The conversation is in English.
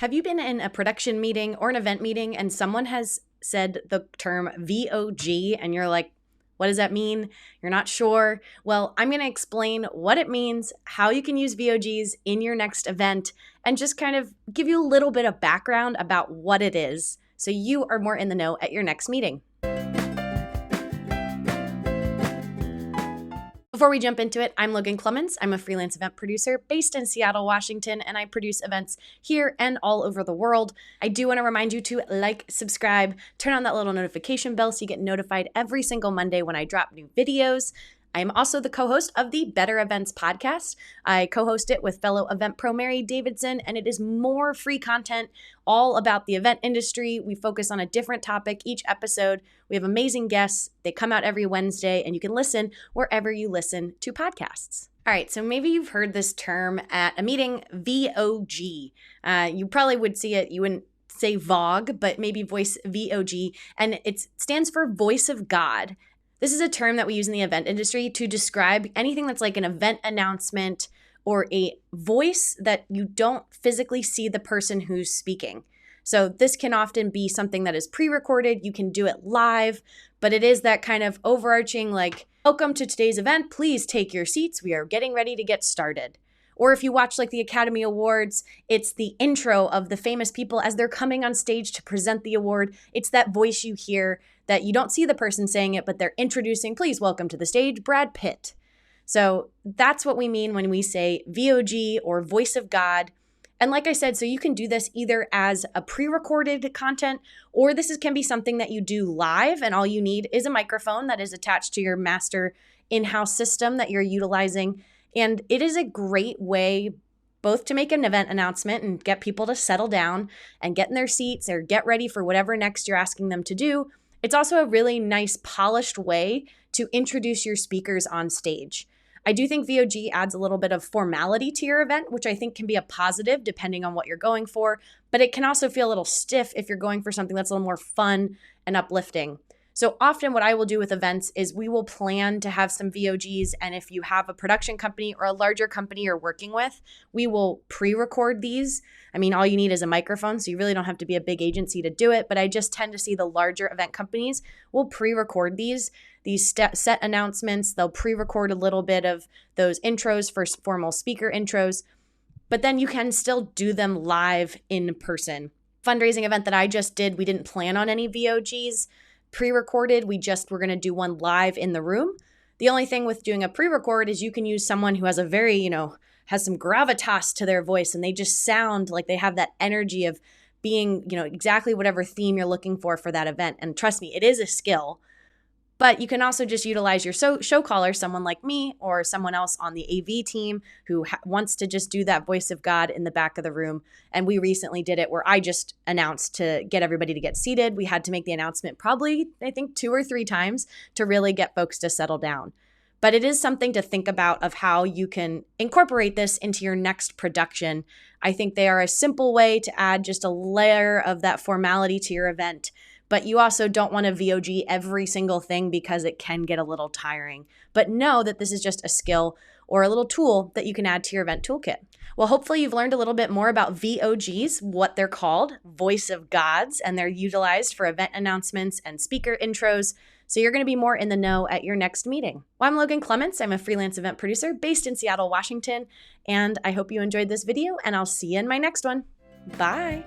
Have you been in a production meeting or an event meeting and someone has said the term VOG and you're like, what does that mean? You're not sure. Well, I'm going to explain what it means, how you can use VOGs in your next event, and just kind of give you a little bit of background about what it is so you are more in the know at your next meeting. Before we jump into it, I'm Logan Clements. I'm a freelance event producer based in Seattle, Washington, and I produce events here and all over the world. I do want to remind you to like, subscribe, turn on that little notification bell so you get notified every single Monday when I drop new videos. I am also the co-host of the Better Events podcast. I co-host it with fellow event pro Mary Davidson, and it is more free content all about the event industry. We focus on a different topic each episode. We have amazing guests. They come out every Wednesday, and you can listen wherever you listen to podcasts. All right, so maybe you've heard this term at a meeting, VOG. You probably would see it. You wouldn't say VOG, but maybe voice VOG, and it stands for Voice of God. This is a term that we use in the event industry to describe anything that's like an event announcement or a voice that you don't physically see the person who's speaking. So this can often be something that is pre-recorded. You can do it live, but it is that kind of overarching like, welcome to today's event. Please take your seats. We are getting ready to get started. Or if you watch like the Academy Awards, it's the intro of the famous people as they're coming on stage to present the award. It's that voice you hear that you don't see the person saying it, but they're introducing, please welcome to the stage, Brad Pitt. So that's what we mean when we say VOG or Voice of God. And like I said, so you can do this either as a pre-recorded content, or this can be something that you do live, and all you need is a microphone that is attached to your master in-house system that you're utilizing. And it is a great way both to make an event announcement and get people to settle down and get in their seats or get ready for whatever next you're asking them to do. It's also a really nice, polished way to introduce your speakers on stage. I do think VOG adds a little bit of formality to your event, which I think can be a positive depending on what you're going for, but it can also feel a little stiff if you're going for something that's a little more fun and uplifting. So often what I will do with events is we will plan to have some VOGs, and if you have a production company or a larger company you're working with, we will pre-record these. I mean, all you need is a microphone, so you really don't have to be a big agency to do it, but I just tend to see the larger event companies will pre-record these set announcements. They'll pre-record a little bit of those intros for formal speaker intros, but then you can still do them live in person. Fundraising event that I just did, we didn't plan on any VOGs pre-recorded. We're going to do one live in the room. The only thing with doing a pre-record is you can use someone who has a very, has some gravitas to their voice, and they just sound like they have that energy of being, exactly whatever theme you're looking for that event. And trust me, it is a skill. But you can also just utilize your show caller, someone like me or someone else on the AV team who wants to just do that voice of God in the back of the room. And we recently did it where I just announced to get everybody to get seated. We had to make the announcement probably, I think, 2 or 3 times to really get folks to settle down. But it is something to think about of how you can incorporate this into your next production. I think they are a simple way to add just a layer of that formality to your event. But you also don't want to VOG every single thing because it can get a little tiring. But know that this is just a skill or a little tool that you can add to your event toolkit. Well, hopefully you've learned a little bit more about VOGs, what they're called, Voice of Gods, and they're utilized for event announcements and speaker intros. So you're going to be more in the know at your next meeting. Well, I'm Logan Clements. I'm a freelance event producer based in Seattle, Washington. And I hope you enjoyed this video, and I'll see you in my next one. Bye.